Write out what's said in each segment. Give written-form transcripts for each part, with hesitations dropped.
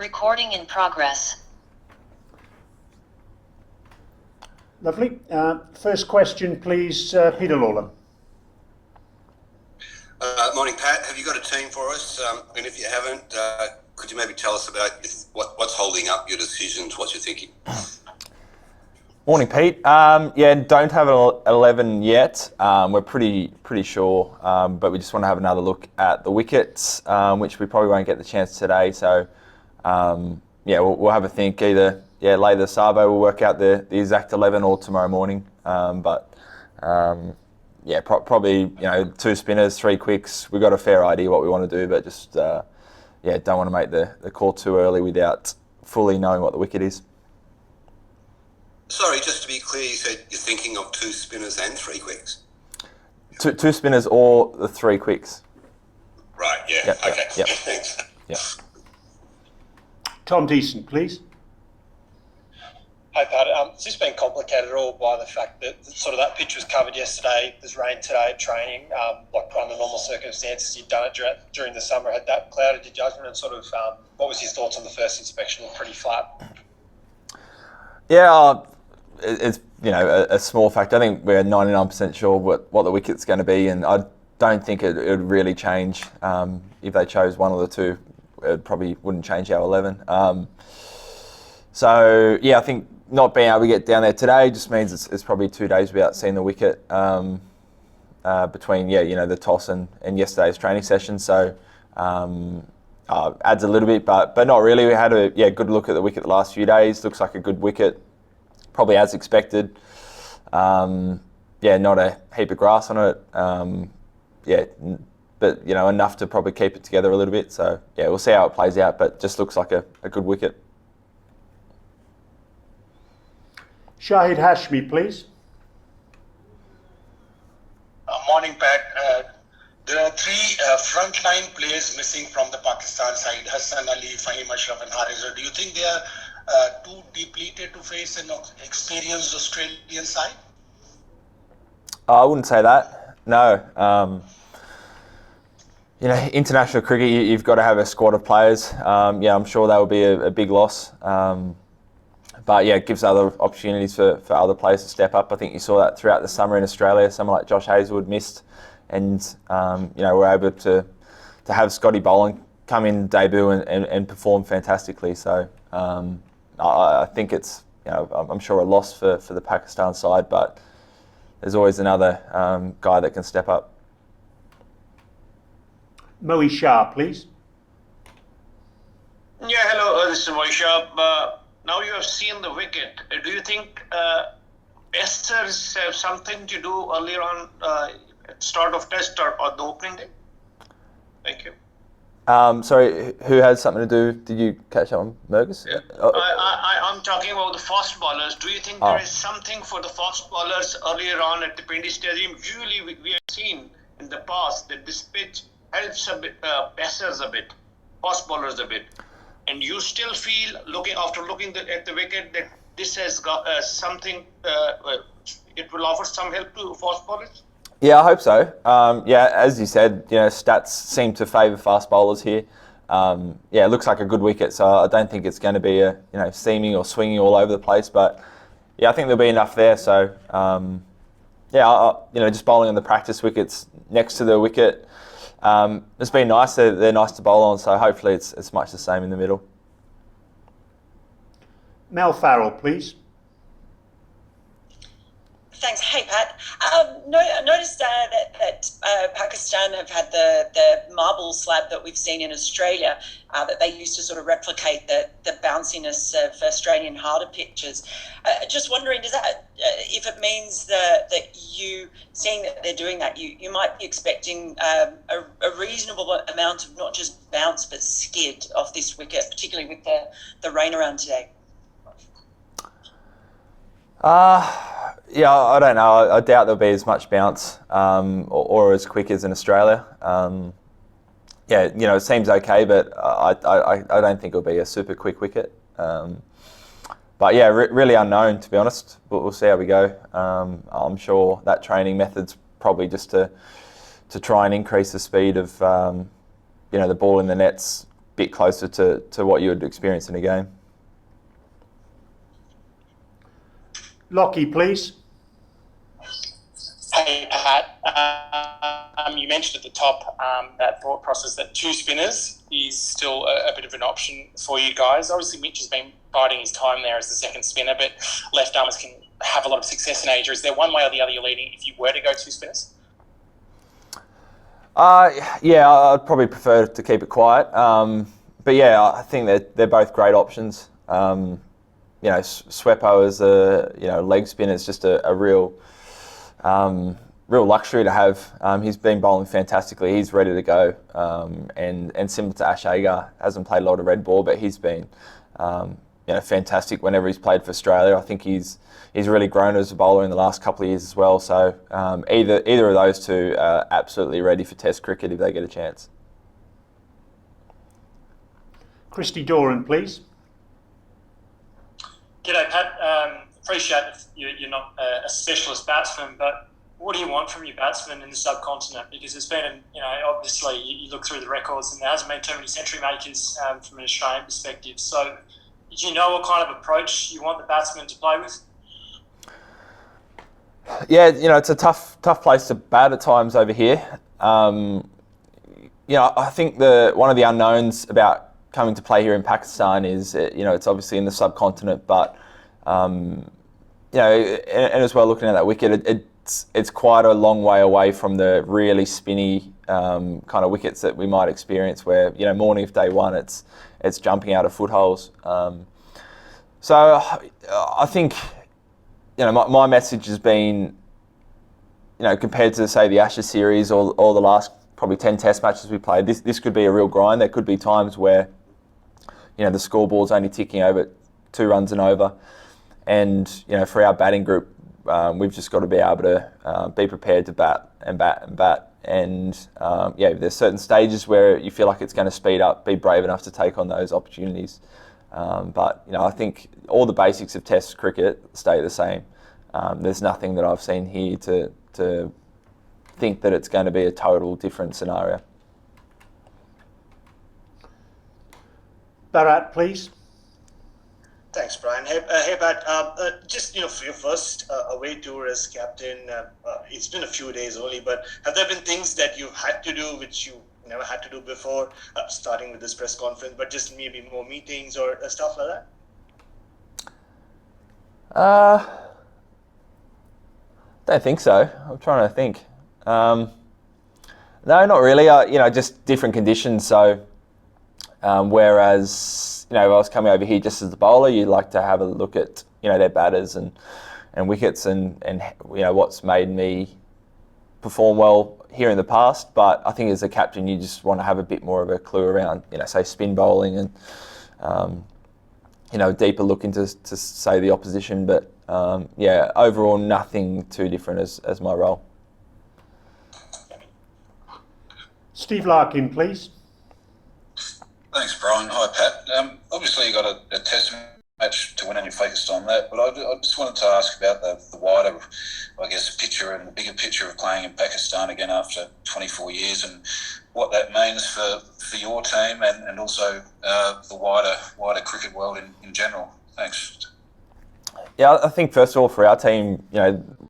Recording in progress. Lovely. First question, please, Peter Lawler. Morning, Pat. Have you got a team for us? And if you haven't, could you maybe tell us about what's holding up your decisions, what you're thinking? Morning, Pete. Don't have an 11 yet. We're pretty sure, but we just want to have another look at the wickets, which we probably won't get the chance today. So, we'll have a think. Either later Savo will work out the exact 11 or tomorrow morning. Probably 2 spinners, 3 quicks. We've got a fair idea what we want to do, but just don't want to make the call too early without fully knowing what the wicket is. Sorry, just to be clear, you said you're thinking of 2 spinners and 3 quicks? Two spinners or the 3 quicks. Right, yeah. Yep, okay. Yep. Thanks. Yep. Tom Deason, please. Hi, Pat. It's just been complicated all by the fact that sort of that pitch was covered yesterday. There's rain today at training. Like under normal circumstances, you'd done it during the summer. Had that clouded your judgment? And sort of, what was your thoughts on the first inspection? Pretty flat. Yeah, it's a small factor. I think we're 99% sure what the wicket's going to be, and I don't think it would really change if they chose one of the 2. It probably wouldn't change our 11. I think not being able to get down there today just means it's probably 2 days without seeing the wicket between the toss and yesterday's training session. So adds a little bit, but not really. We had a good look at the wicket the last few days. Looks like a good wicket, probably as expected. Not a heap of grass on it. But enough to probably keep it together a little bit. So we'll see how it plays out, but just looks like a good wicket. Shahid Hashmi, please. Morning, Pat. There are 3 frontline players missing from the Pakistan side: Azhar Ali, Fahim Ashraf and Haris. Do you think they are too depleted to face an experienced Australian side? I wouldn't say that. No. International cricket, you've got to have a squad of players. I'm sure that will be a big loss. But it gives other opportunities for other players to step up. I think you saw that throughout the summer in Australia. Someone like Josh Hazlewood missed, and we're able to have Scotty Boland come in, debut and perform fantastically. So I think it's I'm sure a loss for the Pakistan side, but there's always another guy that can step up. Moe Shah, please. Yeah, hello, this is Moe Shah. Now you have seen the wicket. Do you think pacers have something to do earlier on at start of test or the opening day? Thank you. Sorry, who has something to do? Did you catch that one, Mergus? Yeah. I'm talking about the fast bowlers. Do you think there is something for the fast bowlers earlier on at the Rawalpindi Stadium? Usually we have seen in the past that this pitch helps a bit, pacers a bit, fast bowlers a bit. And you still feel, after looking at the wicket, that this has got something, it will offer some help to fast bowlers? Yeah, I hope so. As you said, stats seem to favour fast bowlers here. It looks like a good wicket, so I don't think it's going to be a seaming or swinging all over the place. But I think there'll be enough there. So just bowling on the practice wickets next to the wicket. It's been nice. They're nice to bowl on, so hopefully it's much the same in the middle. Mel Farrell, please. Thanks. Hey, Pat. Noticed that Pakistan have had the marble slab that we've seen in Australia, that they used to sort of replicate the bounciness of Australian harder pitches. Just wondering, does that, if it means that you, seeing that they're doing that, you might be expecting a reasonable amount of not just bounce but skid off this wicket, particularly with the rain around today? I don't know. I doubt there'll be as much bounce or as quick as in Australia. It seems okay, but I don't think it'll be a super quick wicket. Really unknown, to be honest. But we'll see how we go. I'm sure that training method's probably just to try and increase the speed of the ball in the nets bit closer to what you would experience in a game. Lockie, please. Hey, Pat. You mentioned at the top that thought process that two spinners is still a bit of an option for you guys. Obviously, Mitch has been biding his time there as the second spinner, but left armers can have a lot of success in Asia. Is there one way or the other you're leaning if you were to go two spinners? Yeah, I'd probably prefer to keep it quiet. But yeah, I think they're both great options. Swepo as a leg spinner is just a real luxury to have. He's been bowling fantastically. He's ready to go. And similar to Azhar, hasn't played a lot of red ball, but he's been fantastic whenever he's played for Australia. I think he's really grown as a bowler in the last couple of years as well. So either of those two are absolutely ready for Test cricket if they get a chance. Christy Doran, please. G'day, Pat. Appreciate you're not a specialist batsman, but what do you want from your batsmen in the subcontinent? Because there's been, obviously you look through the records and there hasn't been too many century makers from an Australian perspective. So do you know what kind of approach you want the batsmen to play with? Yeah, it's a tough place to bat at times over here. I think one of the unknowns about coming to play here in Pakistan is, it's obviously in the subcontinent, but, and as well looking at that wicket, it's quite a long way away from the really spinny kind of wickets that we might experience where, morning of day one, it's jumping out of footholes. So I think, my message has been, compared to, say, the Ashes series or the last probably 10 Test matches we played, this could be a real grind. There could be times where, the scoreboard's only ticking over 2 runs and over. And, for our batting group, we've just got to be able to be prepared to bat. And, there's certain stages where you feel like it's going to speed up, be brave enough to take on those opportunities. But I think all the basics of Test cricket stay the same. There's nothing that I've seen here to think that it's going to be a total different scenario. Bharat, please. Thanks, Brian. Hey Pat. Just for your first away tour as captain, it's been a few days only, but have there been things that you've had to do which you never had to do before, starting with this press conference, but just maybe more meetings or stuff like that? Don't think so. I'm trying to think. No, not really. Just different conditions. So, whereas if I was coming over here just as a bowler, you'd like to have a look at their batters and wickets and what's made me perform well here in the past. But I think as a captain, you just want to have a bit more of a clue around say spin bowling and a deeper look into say the opposition. But overall nothing too different as my role. Steve Larkin, please. Thanks, Brian. Hi, Pat. Obviously, you got a Test match to win, and you focused on that. But I just wanted to ask about the wider, picture and the bigger picture of playing in Pakistan again after 24 years, and what that means for your team and also the wider cricket world in general. Thanks. Yeah, I think first of all for our team,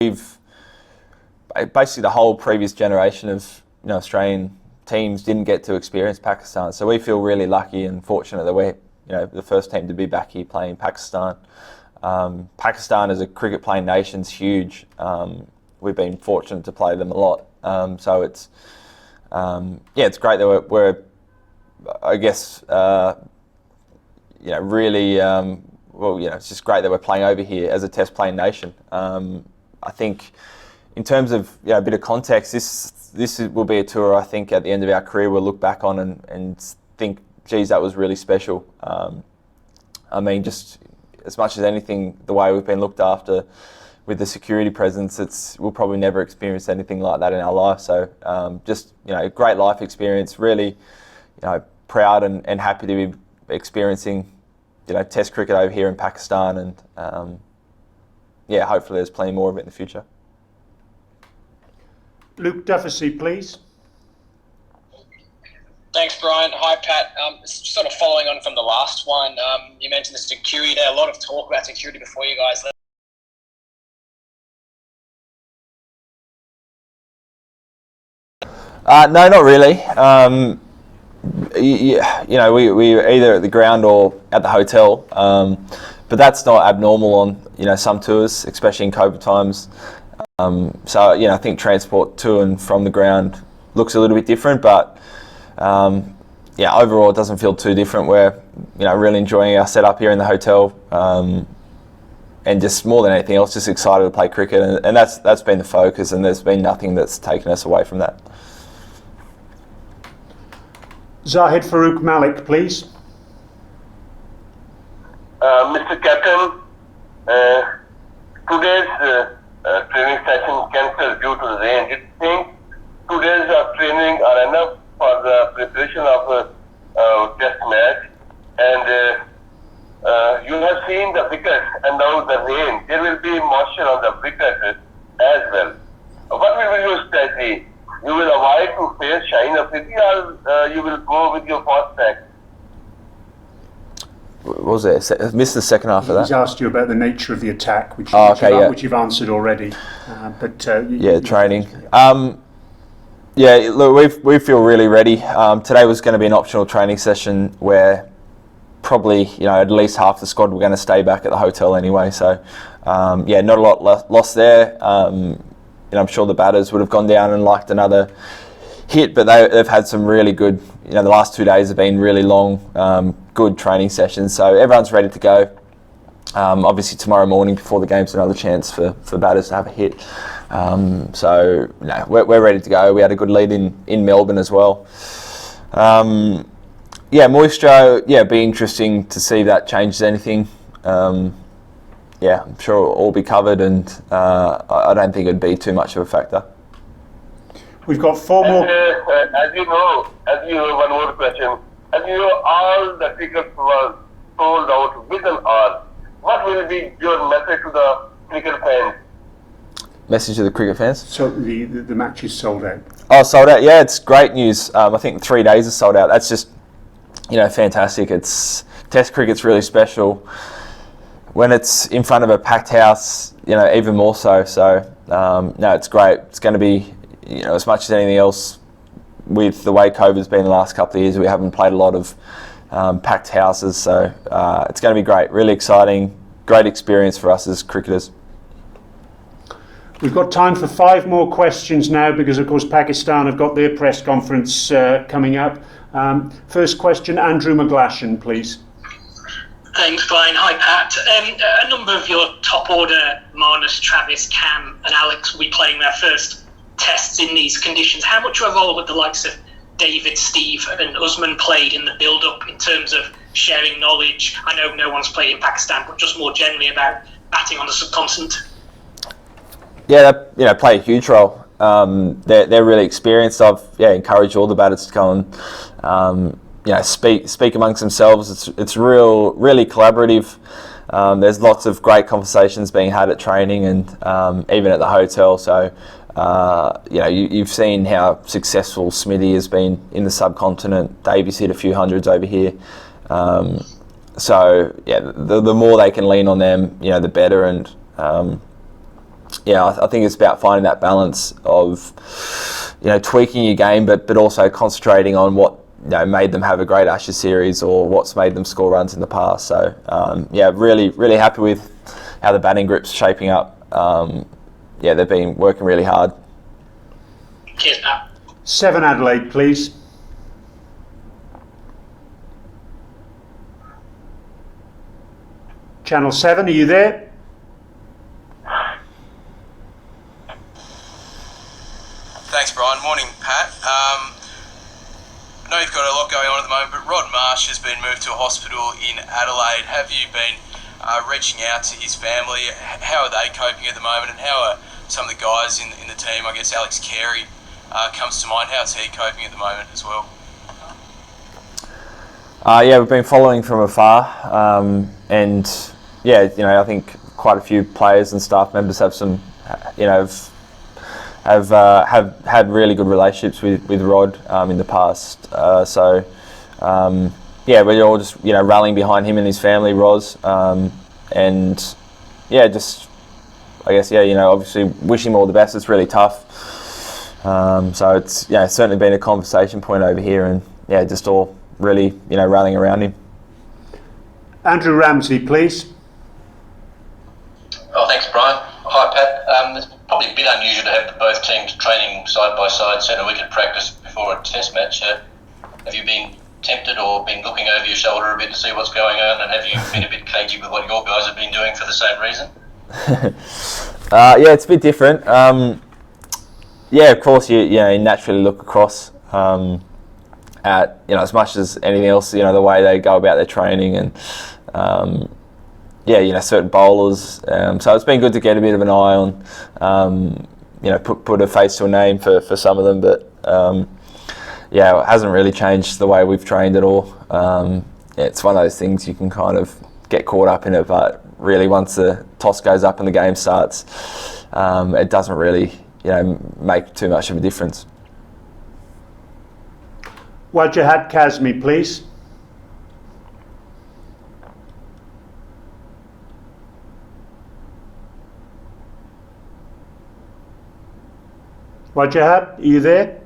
we've basically the whole previous generation of Australian teams didn't get to experience Pakistan, so we feel really lucky and fortunate that we're the first team to be back here playing Pakistan. Pakistan as a cricket playing nation's huge. We've been fortunate to play them a lot, so it's great that we're really it's just great that we're playing over here as a Test playing nation. I think in terms of a bit of context, this will be a tour I think at the end of our career we'll look back on and think, geez, that was really special. Just as much as anything, the way we've been looked after with the security presence, we'll probably never experience anything like that in our life. So great life experience, really proud and happy to be experiencing Test cricket over here in Pakistan, and hopefully there's plenty more of it in the future. Luke Duffy, please. Thanks, Brian. Hi, Pat. Sort of following on from the last one, you mentioned the security there. A lot of talk about security before you guys. No, not really. You know, we were either at the ground or at the hotel, but that's not abnormal on, you know, some tours, especially in COVID times. So, you know, I think transport to and from the ground looks a little bit different, but yeah, overall it doesn't feel too different. We're, you know, really enjoying our setup here in the hotel, and just more than anything else, just excited to play cricket, and that's been the focus, and there's been nothing that's taken us away from that. Zahid Farouk Malik, please. Mr. Captain, today's training session cancelled due to the rain. Do you think 2 days of training are enough for the preparation of a test match? And you have seen the wickets and now the rain. There will be moisture on the wicket as well. What will be your strategy? You will avoid to face Shaheen Afridi, or you will go with your fast track? What was it? I missed the second half of that. He's asked you about the nature of the attack, which you've answered already. Training. Yeah, look, we feel really ready. Today was going to be an optional training session where probably, you know, at least half the squad were going to stay back at the hotel anyway. So, yeah, not a lot lost there. You know, I'm sure the batters would have gone down and liked another hit, but they've had some really good, you know, the last 2 days have been really long, good training sessions. So everyone's ready to go. Obviously tomorrow morning before the game's another chance for batters to have a hit. So, you know, we're ready to go. We had a good lead in Melbourne as well. Yeah, moisture, yeah, it'd be interesting to see if that changes anything. Yeah, I'm sure it'll all be covered, and I don't think it'd be too much of a factor. We've got four more. As you know, one more question. As you know, all the tickets were sold out within hours. What will be your message to the cricket fans? Message to the cricket fans? So the match is sold out. Oh, sold out. Yeah, it's great news. I think 3 days is sold out. That's just, you know, fantastic. Test cricket's really special. When it's in front of a packed house, you know, even more so. So, no, it's great. It's going to be, you know, as much as anything else, with the way COVID's been the last couple of years, we haven't played a lot of packed houses. So, it's going to be great. Really exciting. Great experience for us as cricketers. We've got time for 5 more questions now because, of course, Pakistan have got their press conference coming up. First question, Andrew McGlashan, please. Thanks, Brian. Hi, Pat. A number of your top order, Marnus, Travis, Cam and Alex, will be playing their first tests in these conditions. How much of a role would the likes of David, Steve and Usman played in the build-up in terms of sharing knowledge? I know no one's played in Pakistan, but just more generally about batting on the subcontinent. Yeah, they, you know, play a huge role. They're really experienced. I've encouraged all the batters to go and you know, speak amongst themselves. It's really collaborative. There's lots of great conversations being had at training and even at the hotel. So you know, you've seen how successful Smithy has been in the subcontinent. Davies hit a few hundreds over here. So yeah, the more they can lean on them, you know, the better. And yeah, I think it's about finding that balance of, you know, tweaking your game, but also concentrating on what, you know, made them have a great Ashes series or what's made them score runs in the past. So yeah, really happy with how the batting group's shaping up. Yeah, they've been working really hard. Cheers, Pat. 7 Adelaide, please. Channel 7, are you there? Thanks, Brian. Morning, Pat. I know you've got a lot going on at the moment, but Rod Marsh has been moved to a hospital in Adelaide. Have you been reaching out to his family? How are they coping at the moment, and how are some of the guys in the team? I guess Alex Carey comes to mind. How's he coping at the moment as well? Yeah, we've been following from afar, and yeah, you know, I think quite a few players and staff members have some, you know, have had really good relationships with Rod in the past. We're all just rallying behind him and his family, Roz, and just obviously wish him all the best. It's really tough. So it's certainly been a conversation point over here, and just all really rallying around him. Andrew Ramsey, please. Oh, thanks, Brian. Hi, Pat. It's probably a bit unusual to have both teams training side by side, centre wicket practice before a test match. Have you been tempted or been looking over your shoulder a bit to see what's going on, and have you been a bit cagey with what your guys have been doing for the same reason? It's a bit different. Of course, you naturally look across at as much as anything else, the way they go about their training and certain bowlers. So it's been good to get a bit of an eye on, put a face to a name for some of them, but it hasn't really changed the way we've trained at all. It's one of those things you can kind of get caught up in it, but really once the toss goes up and the game starts, it doesn't really make too much of a difference. Wajahat Kazmi, please. Wajahat, are you there?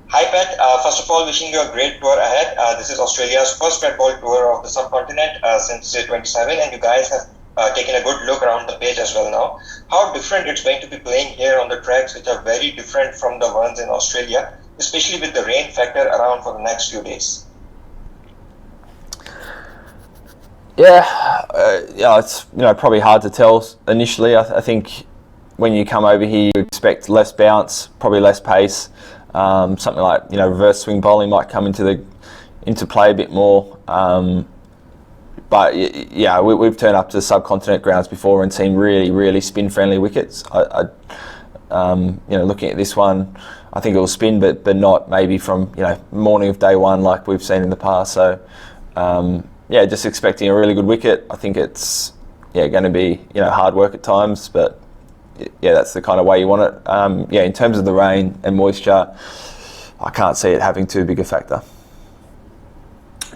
Hi Pat, first of all wishing you a great tour ahead. This is Australia's first red ball tour of the subcontinent since 27, and you guys have taken a good look around the pitch as well now. How different it's going to be playing here on the tracks, which are very different from the ones in Australia, especially with the rain factor around for the next few days. It's probably hard to tell initially. I think when you come over here, you expect less bounce, probably less pace. Something like reverse swing bowling might come into play a bit more. But we've turned up to subcontinent grounds before and seen really, really spin-friendly wickets. Looking at this one, I think it will spin, but not maybe from morning of day one like we've seen in the past. So just expecting a really good wicket. I think it's going to be hard work at times, but that's the kind of way you want it. In terms of the rain and moisture, I can't see it having too big a factor.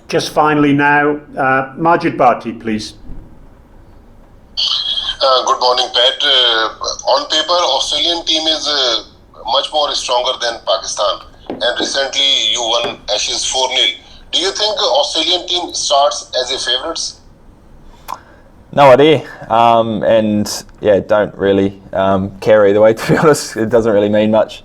Just finally now, Majid Bhatti, please. Good morning, Pat. On paper, Australian team is much more stronger than Pakistan, and recently you won Ashes 4-0. Do you think Australian team starts as a favourites? No idea, don't really care either way, to be honest. It doesn't really mean much.